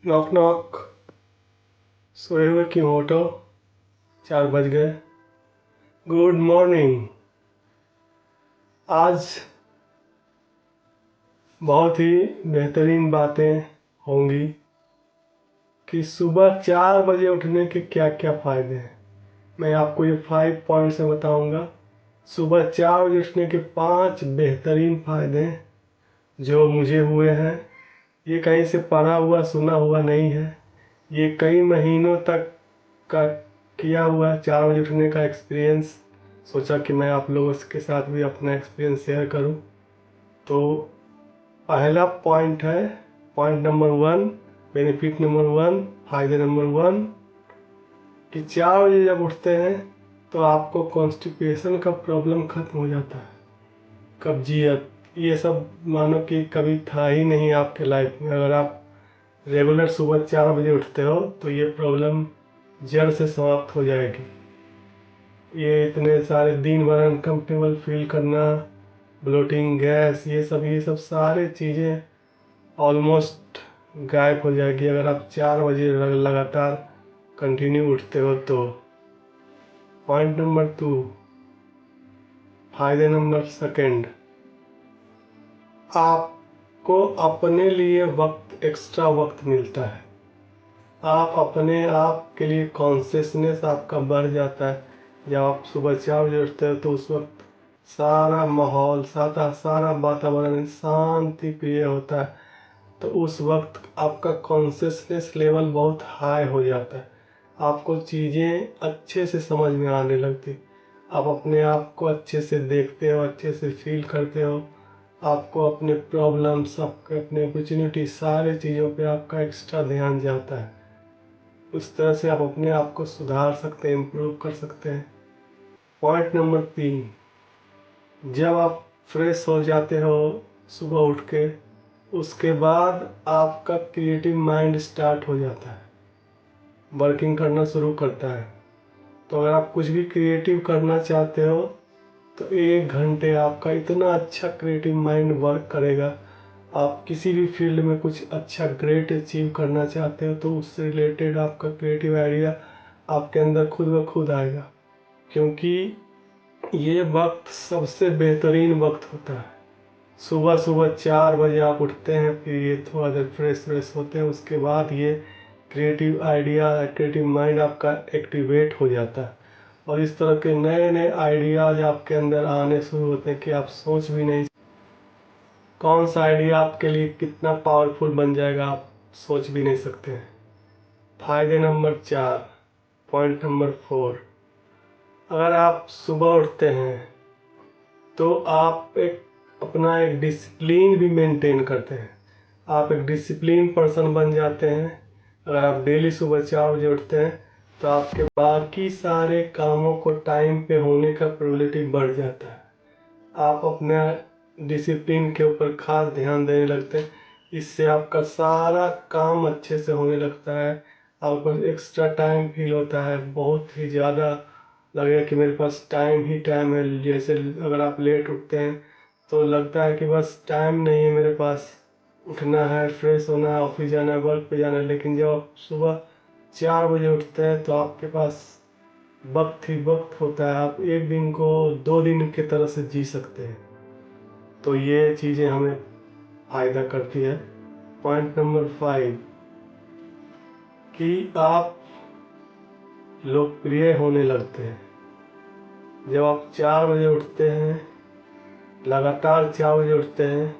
Knock knock. सोए हुए क्यों उठो? 4 बज गए। Good morning. आज बहुत ही बेहतरीन बातें होंगी कि सुबह 4 बजे उठने के क्या क्या फ़ायदे हैं। मैं आपको ये 5 पॉइंट्स में बताऊंगा। सुबह 4 बजे उठने के 5 बेहतरीन फ़ायदे हैं जो मुझे हुए हैं। ये कहीं से पढ़ा हुआ सुना हुआ नहीं है, ये कई महीनों तक का किया हुआ 4 बजे उठने का एक्सपीरियंस। सोचा कि मैं आप लोगों के साथ भी अपना एक्सपीरियंस शेयर करूं। तो पहला पॉइंट है, पॉइंट नंबर 1, बेनिफिट नंबर 1, फायदे नंबर 1 कि 4 बजे जब उठते हैं तो आपको कॉन्स्टिपेशन का प्रॉब्लम खत्म हो जाता है। कब्जियत ये सब मानो कि कभी था ही नहीं आपके लाइफ में। अगर आप रेगुलर सुबह 4 बजे उठते हो तो ये प्रॉब्लम जड़ से समाप्त हो जाएगी। ये इतने सारे दिन भर अनकम्फर्टेबल फील करना, ब्लोटिंग, गैस, ये सब सारे चीज़ें ऑलमोस्ट गायब हो जाएगी अगर आप 4 बजे लगातार कंटिन्यू उठते हो तो। पॉइंट नंबर 2, फायदे नंबर 2, आपको अपने लिए वक्त, एक्स्ट्रा वक्त मिलता है। आप अपने आप के लिए कॉन्शियसनेस आपका बढ़ जाता है। जब आप सुबह 4 बजे उठते हो तो उस वक्त सारा माहौल, सारा वातावरण शांति प्रिय होता है। तो उस वक्त आपका कॉन्शियसनेस लेवल बहुत हाई हो जाता है। आपको चीज़ें अच्छे से समझ में आने लगती। आप अपने आप को अच्छे से देखते हो, अच्छे से फील करते हो। आपको अपने प्रॉब्लम्स, आपके अपने अपॉर्चुनिटी, सारे चीज़ों पे आपका एक्स्ट्रा ध्यान जाता है। उस तरह से आप अपने आप को सुधार सकते हैं, इम्प्रूव कर सकते हैं। पॉइंट नंबर 3, जब आप फ्रेश हो जाते हो सुबह उठ के, उसके बाद आपका क्रिएटिव माइंड स्टार्ट हो जाता है, वर्किंग करना शुरू करता है। तो अगर आप कुछ भी क्रिएटिव करना चाहते हो तो 1 घंटे आपका इतना अच्छा क्रिएटिव माइंड वर्क करेगा। आप किसी भी फील्ड में कुछ अच्छा ग्रेट अचीव करना चाहते हो तो उससे रिलेटेड आपका क्रिएटिव आइडिया आपके अंदर खुद ब खुद आएगा। क्योंकि ये वक्त सबसे बेहतरीन वक्त होता है। सुबह सुबह 4 बजे आप उठते हैं, फिर ये थोड़ा देर फ्रेश होते हैं, उसके बाद ये क्रिएटिव आइडिया, क्रिएटिव माइंड आपका एक्टिवेट हो जाता है और इस तरह के नए नए आइडियाज आपके अंदर आने शुरू होते हैं कि आप सोच भी नहीं, कौन सा आइडिया आपके लिए कितना पावरफुल बन जाएगा आप सोच भी नहीं सकते हैं। फायदे नंबर 4, पॉइंट नंबर 4, अगर आप सुबह उठते हैं तो आप अपना एक डिसिप्लिन भी मेंटेन करते हैं। आप एक डिसिप्लिन पर्सन बन जाते हैं। अगर आप डेली सुबह 4 बजे उठते हैं तो आपके बाकी सारे कामों को टाइम पे होने का प्रोबेबिलिटी बढ़ जाता है। आप अपने डिसिप्लिन के ऊपर खास ध्यान देने लगते हैं। इससे आपका सारा काम अच्छे से होने लगता है। आपको एक्स्ट्रा टाइम फील होता है, बहुत ही ज़्यादा लगेगा कि मेरे पास टाइम ही टाइम है। जैसे अगर आप लेट उठते हैं तो लगता है कि बस टाइम नहीं है मेरे पास, उठना है, फ्रेश होना है, ऑफिस जाना है, वर्क पे जाना है। लेकिन जब आप सुबह 4 बजे उठते हैं तो आपके पास वक्त ही वक्त होता है। आप एक दिन को 2 दिन की तरह से जी सकते हैं। तो ये चीज़ें हमें फ़ायदा करती है। पॉइंट नंबर 5 कि आप लोकप्रिय होने लगते हैं। जब आप 4 बजे उठते हैं, लगातार 4 बजे उठते हैं,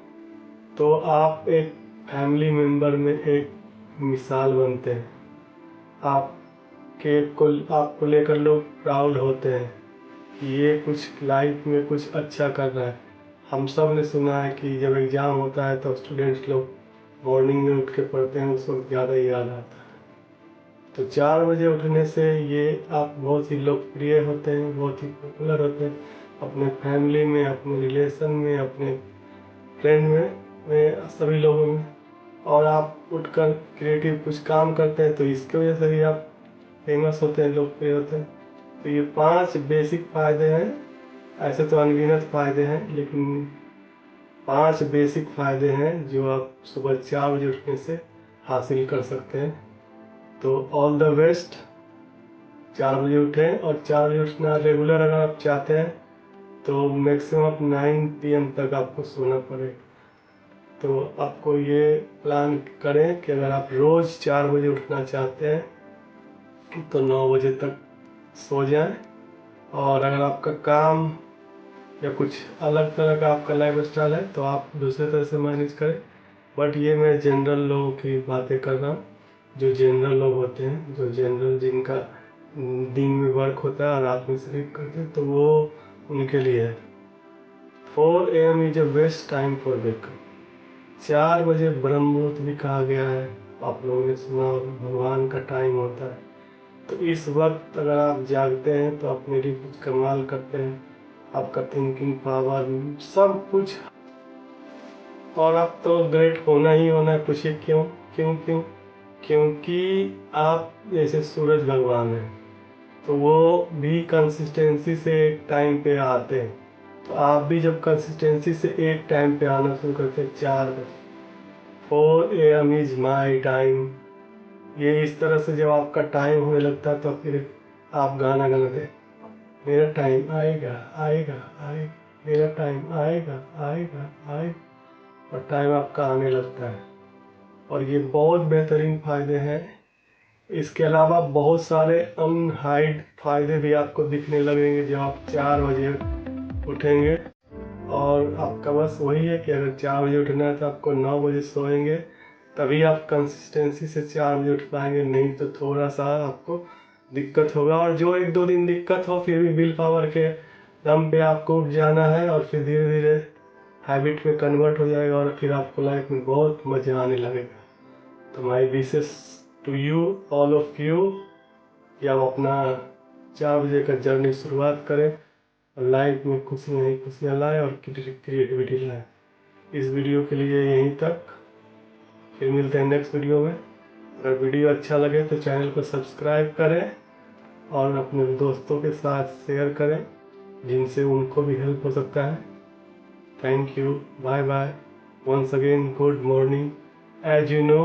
तो आप एक फैमिली मेम्बर में एक मिसाल बनते हैं। आपको लेकर लोग प्राउड होते हैं कि ये कुछ लाइफ में कुछ अच्छा कर रहा है। हम सब ने सुना है कि जब एग्ज़ाम होता है तो स्टूडेंट्स लोग मॉर्निंग में उठ के पढ़ते हैं, उस वक्त ज़्यादा याद आता है। तो 4 बजे उठने से ये आप बहुत ही लोकप्रिय होते हैं, बहुत ही पॉपुलर होते हैं अपने फैमिली में, अपने रिलेशन में, अपने फ्रेंड में सभी लोगों में। और आप उठकर क्रिएटिव कुछ काम करते हैं तो इसकी वजह से भी आप फेमस होते हैं, लोकप्रिय होते हैं। तो ये 5 बेसिक फ़ायदे हैं। ऐसे तो अनगिनत फ़ायदे हैं, लेकिन 5 बेसिक फ़ायदे हैं जो आप सुबह 4 बजे उठने से हासिल कर सकते हैं। तो ऑल द बेस्ट। 4 बजे उठें, और 4 बजे उठना रेगुलर अगर आप चाहते हैं तो मैक्सिमम 9 PM तक आपको सोना पड़ेगा। तो आपको ये प्लान करें कि अगर आप रोज़ 4 बजे उठना चाहते हैं तो 9 बजे तक सो जाएं। और अगर आपका काम या कुछ अलग तरह का आपका लाइफ स्टाइल है तो आप दूसरे तरह से मैनेज करें। बट ये मैं जनरल लोगों की बातें कर रहा हूँ, जो जनरल लोग होते हैं, जो जनरल जिनका दिन में वर्क होता है और रात में स्लीप करते हैं, तो वो उनके लिए है। 4 AM is a best time for wake up. 4 बजे ब्रह्म मुहूर्त भी कहा गया है, आप लोगों ने सुना होगा, भगवान का टाइम होता है। तो इस वक्त अगर आप जागते हैं तो अपने लिए कुछ कमाल करते हैं, आपका थिंकिंग पावर सब कुछ, और आप तो ग्रेट होना ही होना है। पूछिए क्यों क्यों क्यों? क्योंकि आप जैसे सूरज भगवान हैं, तो वो भी कंसिस्टेंसी से एक टाइम पे आते हैं। तो आप भी जब कंसिस्टेंसी से एक टाइम पे आना शुरू करते हैं, 4 बजे, 4 AM इज माई टाइम, ये इस तरह से जब आपका टाइम होने लगता है तो फिर आप गाना गाते हैं, मेरा टाइम आएगा आएगा आएगा, मेरा टाइम आएगा आएगा आएगा, और टाइम आपका आने लगता है। और ये बहुत बेहतरीन फ़ायदे हैं। इसके अलावा बहुत सारे अनहाइड फ़ायदे भी आपको दिखने लगेंगे जब आप 4 बजे उठेंगे। और आपका बस वही है कि अगर 4 बजे उठना है तो आपको 9 बजे सोएंगे, तभी आप कंसिस्टेंसी से 4 बजे उठ पाएंगे, नहीं तो थोड़ा सा आपको दिक्कत होगा। और जो 1-2 दिन दिक्कत हो, फिर भी विल पावर के दम पे आपको उठ जाना है, और फिर धीरे धीरे हैबिट में कन्वर्ट हो जाएगा, और फिर आपको लाइफ में बहुत मज़ा आने लगेगा। तो my wishes to you, all of you, कि आप अपना 4 बजे का जर्नी शुरुआत करें, और लाइफ में खुशियाँ ही खुशियाँ लाएँ और क्रिएटिविटी लाएँ। इस वीडियो के लिए यहीं तक, फिर मिलते हैं नेक्स्ट वीडियो में। अगर वीडियो अच्छा लगे तो चैनल को सब्सक्राइब करें और अपने दोस्तों के साथ शेयर करें, जिनसे उनको भी हेल्प हो सकता है। Thank you, bye bye, once again good morning. As you know,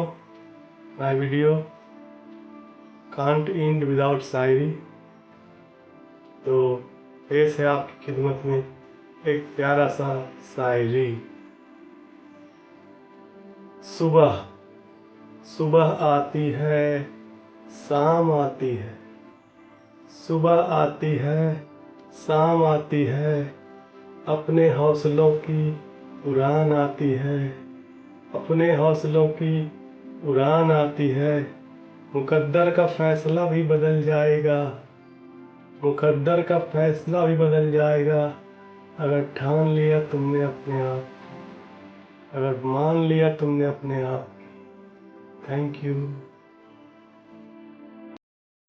my video can't end without शायरी, तो पेश है आपकी खिदमत में एक प्यारा सा शायरी। सुबह सुबह आती है, शाम आती है, सुबह आती है, शाम आती है, अपने हौसलों की उड़ान आती है, अपने हौसलों की उड़ान आती है। मुकद्दर का फैसला भी बदल जाएगा, मुकद्दर का फैसला भी बदल जाएगा, अगर ठान लिया तुमने अपने आप, अगर मान लिया तुमने अपने आप। Thank you.